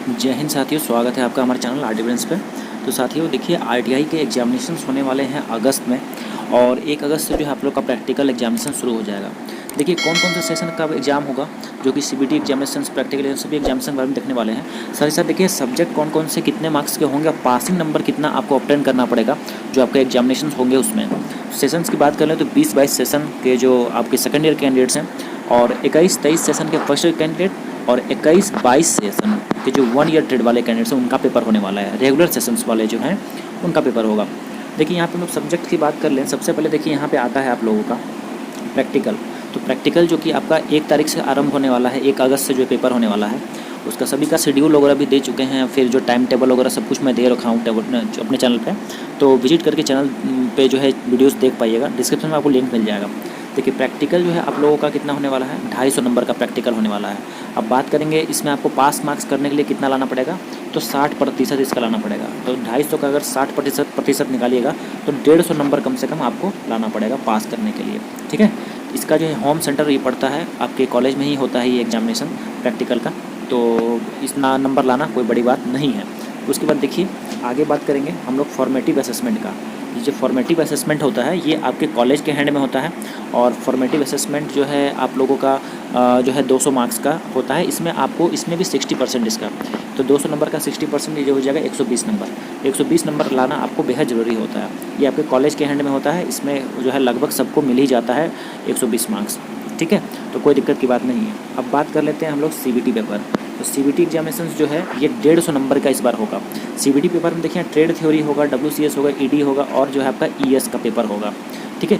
जय हिंद साथियों, स्वागत है आपका हमारे चैनल आरटी ब्रेन्स पे। तो साथियों देखिए, आरटीआई के एग्जामिनेशंस होने वाले हैं अगस्त में और 1 अगस्त से जो है आप लोग का प्रैक्टिकल एग्जामिनेशन शुरू हो जाएगा। देखिए कौन कौन से सेशन का एग्जाम होगा, जो कि सीबीटी एग्जामिनेशंस, प्रैक्टिकल सभी एग्जामिनेशन के बारे में देखने वाले हैं। साथ ही साथ देखिए सब्जेक्ट कौन कौन से कितने मार्क्स के होंगे और पासिंग नंबर कितना आपको ऑब्टेन करना पड़ेगा जो आपके एग्जामिनेशन होंगे उसमें। सेशंस की बात कर लें तो 20-22 सेशन के जो आपके सेकंड ईयर कैंडिडेट्स हैं और 21-23 सेशन के फर्स्ट ईयर कैंडिडेट और 21-22 सेशन के जो 1 ईयर ट्रेड वाले कैंडिडेट्स हैं उनका पेपर होने वाला है। रेगुलर सेशंस वाले जो हैं उनका पेपर होगा। देखिए यहाँ पे हम लोग सब्जेक्ट की बात कर लें। सबसे पहले देखिए यहाँ पे आता है आप लोगों का प्रैक्टिकल। तो प्रैक्टिकल जो कि आपका 1 तारीख से आरंभ होने वाला है, 1 अगस्त से जो पेपर होने वाला है उसका सभी का शेड्यूल वगैरह भी दे चुके हैं। फिर जो टाइम टेबल वगैरह सब कुछ मैं दे रखा हूँ अपने चैनल पे, तो विजिट करके चैनल पे जो है वीडियोस देख पाइएगा। डिस्क्रिप्शन में आपको लिंक मिल जाएगा। देखिए प्रैक्टिकल जो है आप लोगों का कितना होने वाला है, 250 नंबर का प्रैक्टिकल होने वाला है। अब बात करेंगे इसमें आपको पास मार्क्स करने के लिए कितना लाना पड़ेगा, तो 60% इसका लाना पड़ेगा। तो 250 का अगर 60% निकालिएगा तो 150 नंबर कम से कम आपको लाना पड़ेगा पास करने के लिए। ठीक है, इसका जो है होम सेंटर ये पड़ता है, आपके कॉलेज में ही होता है ये एग्जामिनेशन प्रैक्टिकल का। तो इतना नंबर लाना कोई बड़ी बात नहीं है। उसके बाद देखिए आगे बात करेंगे हम लोग फॉर्मेटिव असेसमेंट का। ये जो फॉर्मेटिव असेसमेंट होता है ये आपके कॉलेज के हैंड में होता है और फॉर्मेटिव असेसमेंट जो है आप लोगों का जो है 200 मार्क्स का होता है। इसमें आपको इसमें भी 60% इसका, तो 200 नंबर का 60% ये जो हो जाएगा 120 नंबर। 120 नंबर लाना आपको बेहद ज़रूरी होता है। ये आपके कॉलेज के हैंड में होता है। इसमें जो है लगभग सबको मिल ही जाता है 120 मार्क्स। ठीक है, तो कोई दिक्कत की बात नहीं है। अब बात कर लेते हैं हम लोग सीबीटी पेपर। तो सीबीटी एग्जामिनेशन जो है ये 150 नंबर का इस बार होगा। सीबीटी पेपर में देखिए ट्रेड थ्योरी होगा, डब्ल्यूसीएस होगा, ईडी होगा और जो है आपका ईएस का पेपर होगा। ठीक है,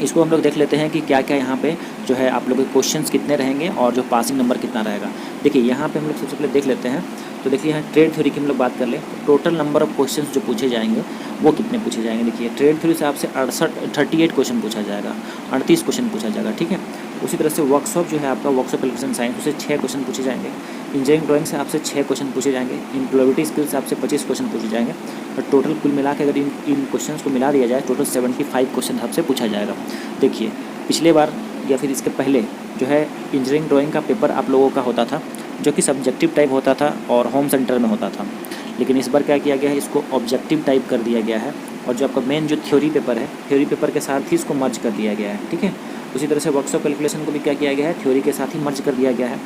इसको हम लोग देख लेते हैं कि क्या क्या यहाँ पे जो है आप लोगों के क्वेश्चंस कितने रहेंगे और जो पासिंग नंबर कितना रहेगा। देखिए यहाँ पे हम लोग सबसे पहले देख लेते हैं। तो देखिए यहाँ ट्रेड थ्योरी की हम लोग बात कर लें तो टोटल नंबर ऑफ क्वेश्चंस जो पूछे जाएंगे वो कितने पूछे जाएंगे। देखिए ट्रेड थ्योरी से आपसे 38 क्वेश्चन पूछा जाएगा, 38 क्वेश्चन पूछा जाएगा। ठीक है, उसी तरह से वर्कशॉप जो है आपका वर्कशॉप एप्लीकेशन साइंस उससे 6 क्वेश्चन पूछे जाएंगे। इंजीनियरिंग ड्राइंग से आपसे 6 क्वेश्चन पूछे जाएंगे। इम्प्लॉयबिलिटी स्किल से आपसे 25 क्वेश्चन पूछे जाएंगे। और टोटल कुल मिला के अगर इन क्वेश्चंस को मिला दिया जाए टोटल 75 क्वेश्चन आपसे पूछा जाएगा। देखिए पिछले बार या फिर इसके पहले जो है इंजीनियरिंग ड्राइंग का पेपर आप लोगों का होता था जो कि सब्जेक्टिव टाइप होता था और होम सेंटर में होता था। लेकिन इस बार क्या किया गया है, इसको ऑब्जेक्टिव टाइप कर दिया गया है और जो आपका मेन जो थ्योरी पेपर है, थ्योरी पेपर के साथ ही इसको मर्ज कर दिया गया है। ठीक है, उसी तरह से वर्कशॉप कैलकुलेशन को भी क्या किया गया है, थ्योरी के साथ ही मर्ज कर दिया गया है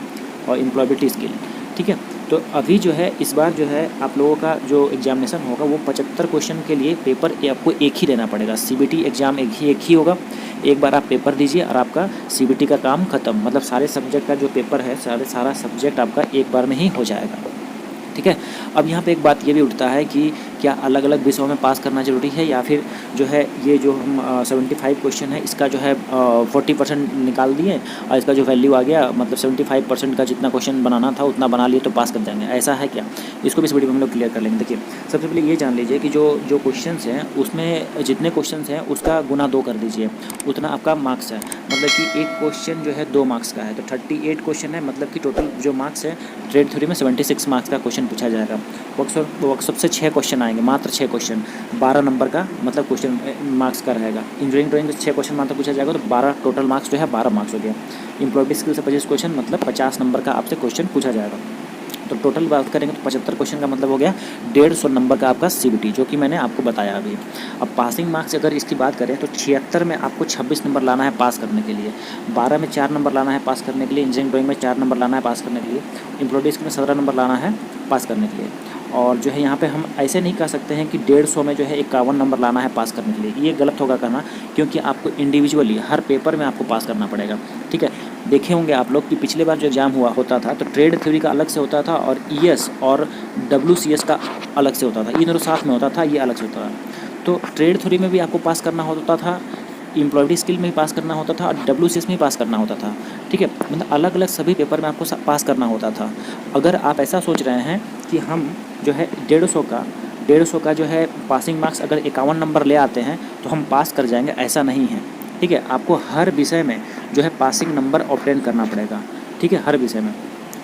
और एम्प्लॉयबिलिटी स्किल। ठीक है, तो अभी जो है इस बार जो है आप लोगों का जो एग्जामिनेशन होगा वो 75 क्वेश्चन के लिए पेपर आपको एक ही देना पड़ेगा। सीबीटी एग्ज़ाम एक ही होगा। एक बार आप पेपर दीजिए और आपका सीबीटी का काम ख़त्म। मतलब सारे सब्जेक्ट का जो पेपर है सारा सब्जेक्ट आपका एक बार में ही हो जाएगा। ठीक है, अब यहाँ पे एक बात ये भी उठता है कि क्या अलग अलग विषयों में पास करना ज़रूरी है या फिर जो है ये जो हम 75 क्वेश्चन है इसका जो है 40% निकाल दिए और इसका जो वैल्यू आ गया, मतलब 75% का जितना क्वेश्चन बनाना था उतना बना लिए तो पास कर जाएंगे, ऐसा है क्या? इसको भी इस वीडियो में हम लोग क्लियर कर लेंगे। देखिए सबसे पहले ये जान लीजिए कि जो क्वेश्चन हैं उसमें जितने क्वेश्चन हैं उसका गुना 2 कर दीजिए, उतना आपका मार्क्स है। मतलब कि एक क्वेश्चन जो है 2 मार्क्स का है तो 38 क्वेश्चन है, मतलब कि टोटल जो मार्क्स है ट्रेड थ्योरी में 76 मार्क्स का क्वेश्चन पूछा जाएगा। वर्कशॉप से 6 क्वेश्चन आएंगे, मात्र 6 क्वेश्चन, 12 नंबर का मतलब क्वेश्चन मार्क्स का रहेगा। इंजीनियरिंग ड्राइंग से 6 क्वेश्चन मात्र पूछा जाएगा तो 12 टोटल मार्क्स जो है 12 मार्क्स हो गया। एम्प्लॉयबिलिटी स्किल से 25 क्वेश्चन मतलब 50 नंबर का आपसे क्वेश्चन पूछा जाएगा। तो टोटल बात करेंगे तो 75 क्वेश्चन का मतलब हो गया 150 नंबर का आपका सीबीटी, जो कि मैंने आपको बताया अभी। अब पासिंग मार्क्स अगर इसकी बात करें तो 76 में आपको 26 नंबर लाना है पास करने के लिए, 12 में 4 नंबर लाना है पास करने के लिए, इंजीनियरिंग ड्राइंग में 4 नंबर लाना है पास करने के लिए, एम्प्लॉयबिलिटी स्किल में 17 नंबर लाना है पास करने के लिए। और जो है यहाँ पे हम ऐसे नहीं कह सकते हैं कि 150 में जो है 51 नंबर लाना है पास करने के लिए, ये गलत होगा कहना, क्योंकि आपको इंडिविजुअली हर पेपर में आपको पास करना पड़ेगा। ठीक है, देखे होंगे आप लोग कि पिछले बार जो एग्ज़ाम होता था तो ट्रेड थ्योरी का अलग से होता था और ईएस और डब्ल्यूसीएस का अलग से होता था, ये दोनों साथ में होता था, ये अलग से होता था। तो ट्रेड थ्योरी में भी आपको पास करना होता था, एम्प्लॉयबिलिटी स्किल में भी पास करना होता था और डब्ल्यूसीएस में भी पास करना होता था। ठीक है, मतलब अलग अलग सभी पेपर में आपको पास करना होता था। अगर आप ऐसा सोच रहे हैं कि हम जो है 150 का जो है पासिंग मार्क्स अगर 51 नंबर ले आते हैं तो हम पास कर जाएंगे, ऐसा नहीं है। ठीक है, आपको हर विषय में जो है पासिंग नंबर ऑब्टेन करना पड़ेगा। ठीक है, हर विषय में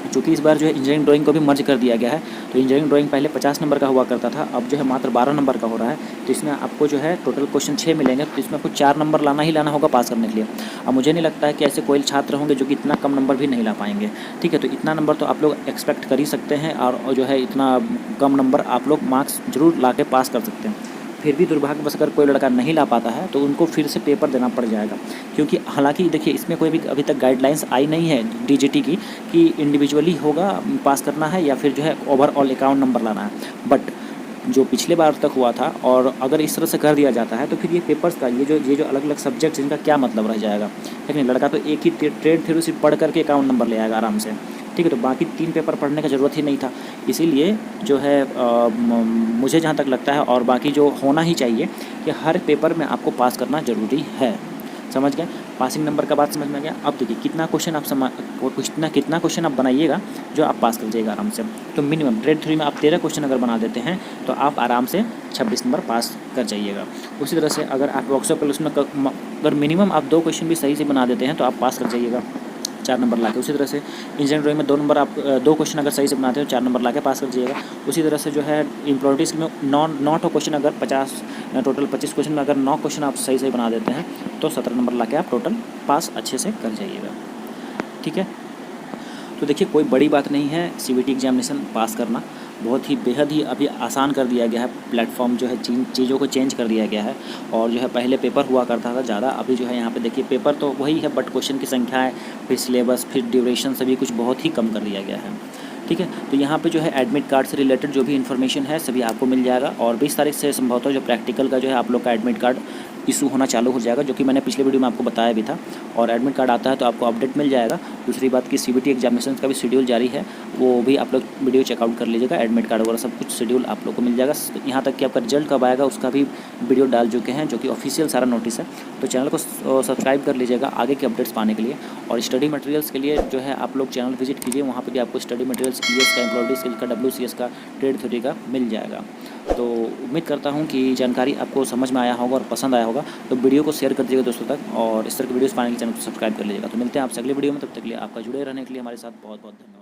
चूँकि इस बार जो है इंजीनियरिंग ड्राइंग को भी मर्ज कर दिया गया है, तो इंजीनियरिंग ड्राइंग पहले 50 नंबर का हुआ करता था, अब जो है मात्र 12 नंबर का हो रहा है। तो इसमें आपको जो है टोटल क्वेश्चन 6 मिलेंगे, तो इसमें आपको 4 नंबर लाना ही लाना होगा पास करने के लिए। अब मुझे नहीं लगता है कि ऐसे कोई छात्र होंगे जो कि इतना कम नंबर भी नहीं ला पाएंगे, ठीक है। तो इतना नंबर तो आप लोग एक्सपेक्ट कर ही सकते हैं, और जो है इतना कम नंबर आप लोग मार्क्स जरूर ला के पास कर सकते हैं। फिर भी दुर्भाग्यवश अगर कोई लड़का नहीं ला पाता है तो उनको फिर से पेपर देना पड़ जाएगा, क्योंकि हालांकि देखिए इसमें कोई भी अभी तक गाइडलाइंस आई नहीं है डीजीटी की कि इंडिविजुअली होगा पास करना है या फिर जो है ओवरऑल 51 नंबर लाना है। बट जो पिछले बार तक हुआ था, और अगर इस तरह से कर दिया जाता है तो फिर ये पेपर्स का ये जो अलग अलग सब्जेक्ट्स इनका क्या मतलब रह जाएगा, लेकिन लड़का तो एक ही ट्रेड थ्योरी सिर्फ पढ़ करके 51 नंबर ले आएगा आराम से, ठीक है। तो बाकी 3 पेपर पढ़ने का ज़रूरत ही नहीं था। इसीलिए जो है मुझे जहाँ तक लगता है और बाकी जो होना ही चाहिए कि हर पेपर में आपको पास करना ज़रूरी है। समझ गए? पासिंग नंबर का बात समझ में आ गया। अब देखिए कितना क्वेश्चन आप बनाइएगा जो आप पास कर जाइएगा आराम से। तो मिनिमम ट्रेड 3 में आप 13 क्वेश्चन अगर बना देते हैं तो आप आराम से 26 नंबर पास कर जाइएगा। उसी तरह से अगर आप वर्कशॉप प्लस में अगर मिनिमम आप 2 क्वेश्चन भी सही से बना देते हैं तो आप पास कर जाइएगा 4 नंबर लाके। उसी तरह से इंजीनियरिंग ड्राइंग में 2 नंबर आप 2 क्वेश्चन अगर सही से बनाते हो 4 नंबर लाके पास कर जाइएगा। उसी तरह से जो है इम्प्लॉरिटीज़ में 9 क्वेश्चन अगर 50 टोटल 25 क्वेश्चन में अगर 9 क्वेश्चन आप सही बना देते हैं तो 17 नंबर लाके आप टोटल पास अच्छे से कर जाइएगा, ठीक है। तो देखिए कोई बड़ी बात नहीं है सीबीटी एग्जामिनेशन पास करना, बहुत ही बेहद ही अभी आसान कर दिया गया है। प्लेटफॉर्म जो है चीज़ों को चेंज कर दिया गया है, और जो है पहले पेपर हुआ करता था ज़्यादा, अभी जो है यहाँ पे देखिए पेपर तो वही है बट क्वेश्चन की संख्या है, फिर सिलेबस, फिर ड्यूरेशन सभी कुछ बहुत ही कम कर दिया गया है, ठीक है। तो यहाँ पे जो है एडमिट कार्ड से रिलेटेड जो भी इन्फॉर्मेशन है सभी आपको मिल जाएगा, और 20 तारीख से संभवतः जो प्रैक्टिकल का जो है आप लोग का एडमिट कार्ड इशू होना चालू हो जाएगा, जो कि मैंने पिछले वीडियो में आपको बताया भी था। और एडमिट कार्ड आता है तो आपको अपडेट मिल जाएगा। दूसरी बात कि सीबीटी एग्जामिनेशन का भी शेड्यूल जारी है, वो भी आप लोग वीडियो चेकआउट कर लीजिएगा। एडमिट कार्ड वगैरह सब कुछ शेड्यूल आप लोग को मिल जाएगा। यहाँ तक कि आपका रिजल्ट कब आएगा उसका भी वीडियो डाल चुके हैं, जो कि ऑफिशियल सारा नोटिस है। तो चैनल को सब्सक्राइब कर लीजिएगा आगे के अपडेट्स पाने के लिए। और स्टडी मटेरियल्स के लिए जो है आप लोग चैनल विजिट कीजिए, वहाँ पर भी आपको स्टडी मटेरियल्स ईएस का, एम्प्लॉयड स्किल का, WCS का, ट्रेड थ्योरी का मिल जाएगा। तो उम्मीद करता हूँ कि जानकारी आपको समझ में आया होगा और पसंद आया होगा। तो वीडियो को शेयर कर दीजिएगा दोस्तों तक, और इस तरह की वीडियोस पाने के लिए चैनल को सब्सक्राइब कर लीजिएगा। तो मिलते हैं आपसे अगले वीडियो में, तब तक के लिए आपका जुड़े रहने के लिए हमारे साथ बहुत बहुत धन्यवाद।